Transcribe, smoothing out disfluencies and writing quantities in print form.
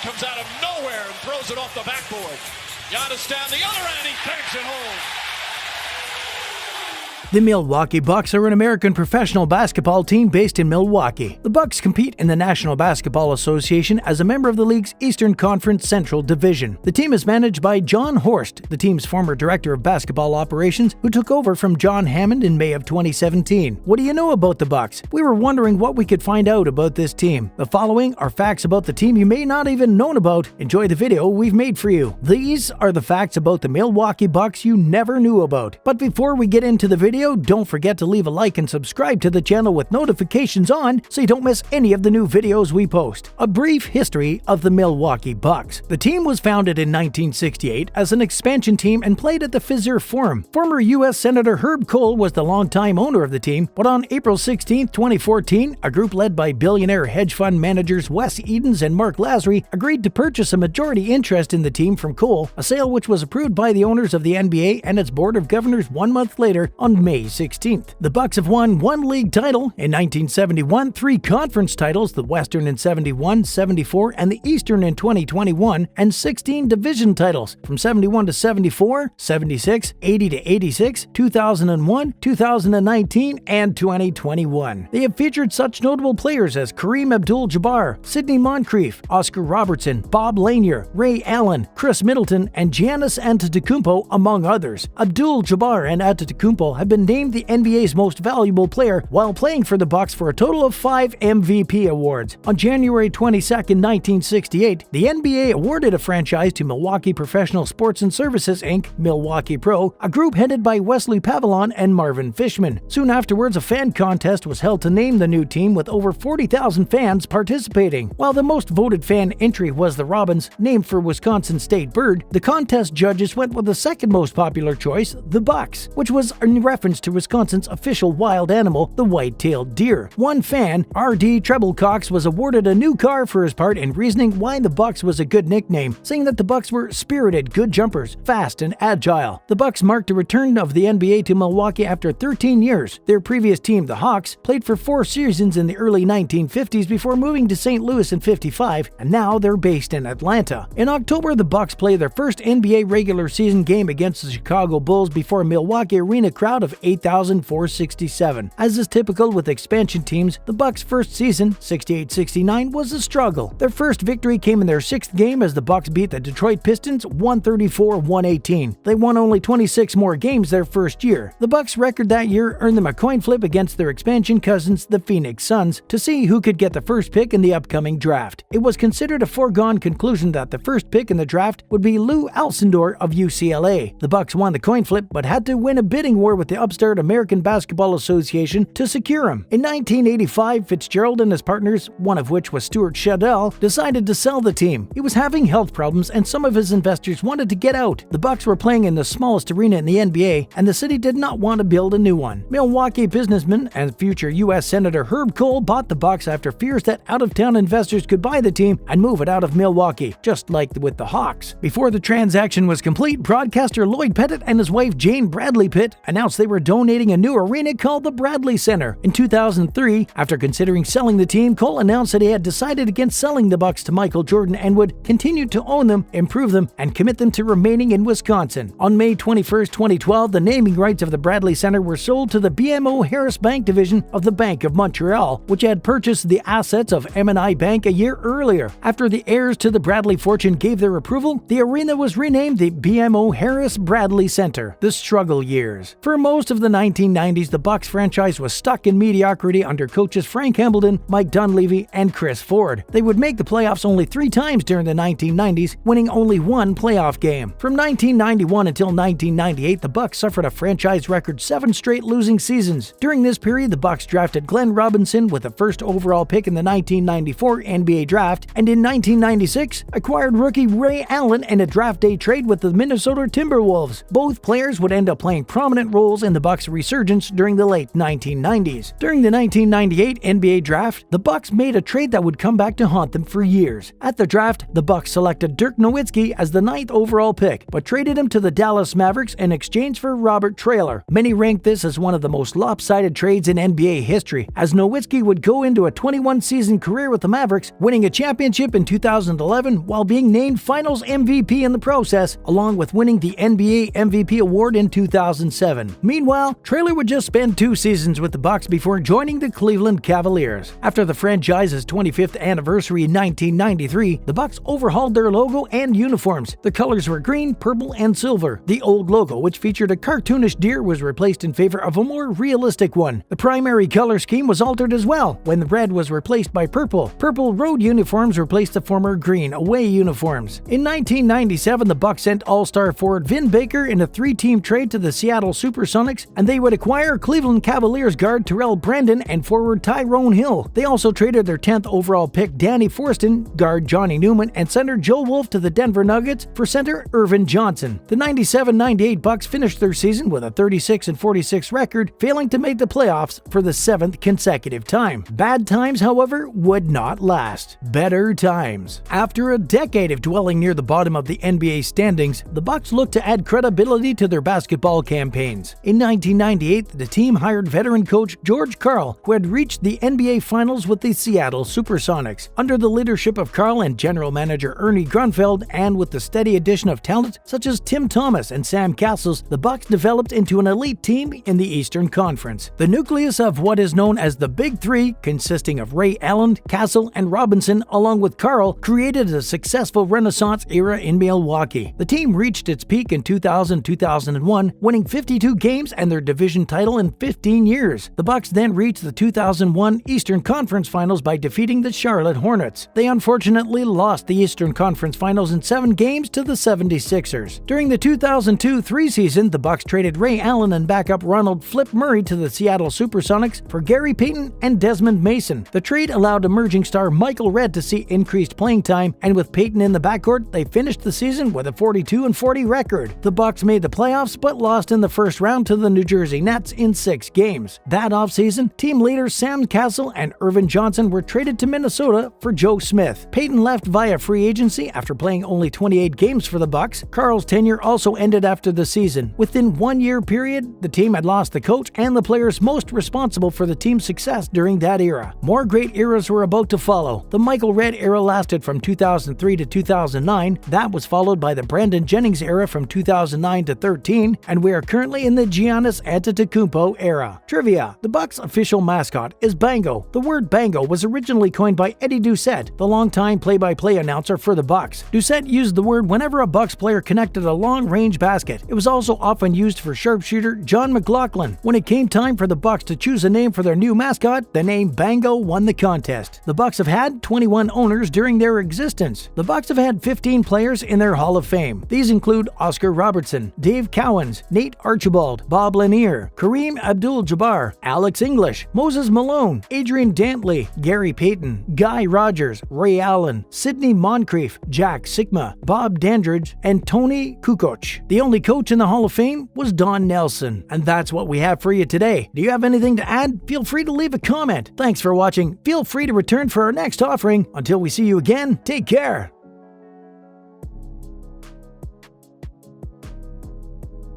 comes out of nowhere and throws it off the backboard. Giannis down the other end, he banks it home. The Milwaukee Bucks are an American professional basketball team based in Milwaukee. The Bucks compete in the National Basketball Association as a member of the league's Eastern Conference Central Division. The team is managed by John Horst, the team's former director of basketball operations, who took over from John Hammond in May of 2017. What do you know about the Bucks? We were wondering what we could find out about this team. The following are facts about the team you may not even known about. Enjoy the video we've made for you. These are the facts about the Milwaukee Bucks you never knew about. But before we get into the video, don't forget to leave a like and subscribe to the channel with notifications on so you don't miss any of the new videos we post. A brief history of the Milwaukee Bucks. The team was founded in 1968 as an expansion team and played at the Fiserv Forum. Former U.S. Senator Herb Kohl was the longtime owner of the team, but on April 16, 2014, a group led by billionaire hedge fund managers Wes Edens and Mark Lasry agreed to purchase a majority interest in the team from Kohl, a sale which was approved by the owners of the NBA and its board of governors 1 month later on May 16th. The Bucks have won 1 league title in 1971, 3 conference titles, the Western in 71, 74, and the Eastern in 2021, and 16 division titles from 71 to 74, 76, 80 to 86, 2001, 2019, and 2021. They have featured such notable players as Kareem Abdul-Jabbar, Sidney Moncrief, Oscar Robertson, Bob Lanier, Ray Allen, Chris Middleton, and Giannis Antetokounmpo, among others. Abdul-Jabbar and Antetokounmpo have been named the NBA's most valuable player while playing for the Bucks for a total of 5 MVP awards. On January 22, 1968, the NBA awarded a franchise to Milwaukee Professional Sports and Services Inc., Milwaukee Pro, a group headed by Wesley Pavillon and Marvin Fishman. Soon afterwards, a fan contest was held to name the new team with over 40,000 fans participating. While the most voted fan entry was the Robins, named for Wisconsin State bird, the contest judges went with the second most popular choice, the Bucks, which was in reference to Wisconsin's official wild animal, the white-tailed deer. One fan, R.D. Treblecox, was awarded a new car for his part in reasoning why the Bucks was a good nickname, saying that the Bucks were spirited, good jumpers, fast and agile. The Bucks marked a return of the NBA to Milwaukee after 13 years. Their previous team, the Hawks, played for 4 seasons in the early 1950s before moving to St. Louis in '55, and now they're based in Atlanta. In October, the Bucks played their first NBA regular season game against the Chicago Bulls before a Milwaukee arena crowd of 8,467. As is typical with expansion teams, the Bucks' first season, 68-69, was a struggle. Their first victory came in their 6th game as the Bucks beat the Detroit Pistons 134-118. They won only 26 more games their first year. The Bucks' record that year earned them a coin flip against their expansion cousins, the Phoenix Suns, to see who could get the first pick in the upcoming draft. It was considered a foregone conclusion that the first pick in the draft would be Lou Alcindor of UCLA. The Bucks won the coin flip but had to win a bidding war with the upstart American Basketball Association to secure him. In 1985, Fitzgerald and his partners, one of which was Stuart Shadell, decided to sell the team. He was having health problems and some of his investors wanted to get out. The Bucks were playing in the smallest arena in the NBA and the city did not want to build a new one. Milwaukee businessman and future U.S. Senator Herb Kohl bought the Bucks after fears that out-of-town investors could buy the team and move it out of Milwaukee, just like with the Hawks. Before the transaction was complete, broadcaster Lloyd Pettit and his wife Jane Bradley Pitt announced they were donating a new arena called the Bradley Center. In 2003, after considering selling the team, Kohl announced that he had decided against selling the Bucks to Michael Jordan and would continue to own them, improve them, and commit them to remaining in Wisconsin. On May 21, 2012, the naming rights of the Bradley Center were sold to the BMO Harris Bank division of the Bank of Montreal, which had purchased the assets of M&I Bank a year earlier. After the heirs to the Bradley fortune gave their approval, the arena was renamed the BMO Harris Bradley Center. The struggle years. For most of the 1990s, the Bucks franchise was stuck in mediocrity under coaches Frank Hambledon, Mike Dunleavy, and Chris Ford. They would make the playoffs only 3 times during the 1990s, winning only 1 playoff game. From 1991 until 1998, the Bucks suffered a franchise record 7 straight losing seasons. During this period, the Bucks drafted Glenn Robinson with the first overall pick in the 1994 NBA draft, and in 1996, acquired rookie Ray Allen in a draft day trade with the Minnesota Timberwolves. Both players would end up playing prominent roles in the Bucks' resurgence during the late 1990s. During the 1998 NBA draft, the Bucks made a trade that would come back to haunt them for years. At the draft, the Bucks selected Dirk Nowitzki as the 9th overall pick, but traded him to the Dallas Mavericks in exchange for Robert Traylor. Many ranked this as one of the most lopsided trades in NBA history, as Nowitzki would go into a 21-season career with the Mavericks, winning a championship in 2011 while being named Finals MVP in the process, along with winning the NBA MVP award in 2007. Meanwhile, Traylor would just spend 2 seasons with the Bucks before joining the Cleveland Cavaliers. After the franchise's 25th anniversary in 1993, the Bucks overhauled their logo and uniforms. The colors were green, purple, and silver. The old logo, which featured a cartoonish deer, was replaced in favor of a more realistic one. The primary color scheme was altered as well, when the red was replaced by purple. Purple road uniforms replaced the former green away uniforms. In 1997, the Bucks sent All-Star forward Vin Baker in a 3-team trade to the Seattle Supersonics, and they would acquire Cleveland Cavaliers guard Terrell Brandon and forward Tyrone Hill. They also traded their 10th overall pick Danny Forston, guard Johnny Newman, and center Joe Wolf to the Denver Nuggets for center Irvin Johnson. The 97-98 Bucks finished their season with a 36-46 record, failing to make the playoffs for the 7th consecutive time. Bad times, however, would not last. Better times. After a decade of dwelling near the bottom of the NBA standings, the Bucks looked to add credibility to their basketball campaigns. In 1998, the team hired veteran coach George Karl, who had reached the NBA Finals with the Seattle Supersonics. Under the leadership of Karl and general manager Ernie Grunfeld, and with the steady addition of talent such as Tim Thomas and Sam Castles, the Bucks developed into an elite team in the Eastern Conference. The nucleus of what is known as the Big Three, consisting of Ray Allen, Castle, and Robinson, along with Karl, created a successful Renaissance era in Milwaukee. The team reached its peak in 2000-2001, winning 52 games and their division title in 15 years. The Bucks then reached the 2001 Eastern Conference Finals by defeating the Charlotte Hornets. They unfortunately lost the Eastern Conference Finals in 7 games to the 76ers. During the 2002-03 season, the Bucks traded Ray Allen and backup Ronald Flip Murray to the Seattle Supersonics for Gary Payton and Desmond Mason. The trade allowed emerging star Michael Redd to see increased playing time, and with Payton in the backcourt, they finished the season with a 42-40 record. The Bucks made the playoffs but lost in the first round to the New Jersey Nets in 6 games. That offseason, team leaders Sam Castle and Irvin Johnson were traded to Minnesota for Joe Smith. Payton left via free agency after playing only 28 games for the Bucks. Karl's tenure also ended after the season. Within 1-year period, the team had lost the coach and the players most responsible for the team's success during that era. More great eras were about to follow. The Michael Redd era lasted from 2003 to 2009. That was followed by the Brandon Jennings era from 2009 to 13, and we are currently in the Giannis Antetokounmpo era. Trivia: the Bucks' official mascot is Bango. The word Bango was originally coined by Eddie Doucette, the longtime play-by-play announcer for the Bucks. Doucette used the word whenever a Bucks player connected a long-range basket. It was also often used for sharpshooter John McLaughlin. When it came time for the Bucks to choose a name for their new mascot, the name Bango won the contest. The Bucks have had 21 owners during their existence. The Bucks have had 15 players in their Hall of Fame. These include Oscar Robertson, Dave Cowens, Nate Archibald, Bob Lanier, Kareem Abdul-Jabbar, Alex English, Moses Malone, Adrian Dantley, Gary Payton, Guy Rogers, Ray Allen, Sidney Moncrief, Jack Sikma, Bob Dandridge, and Tony Kukoc. The only coach in the Hall of Fame was Don Nelson. And that's what we have for you today. Do you have anything to add? Feel free to leave a comment. Thanks for watching. Feel free to return for our next offering. Until we see you again, take care.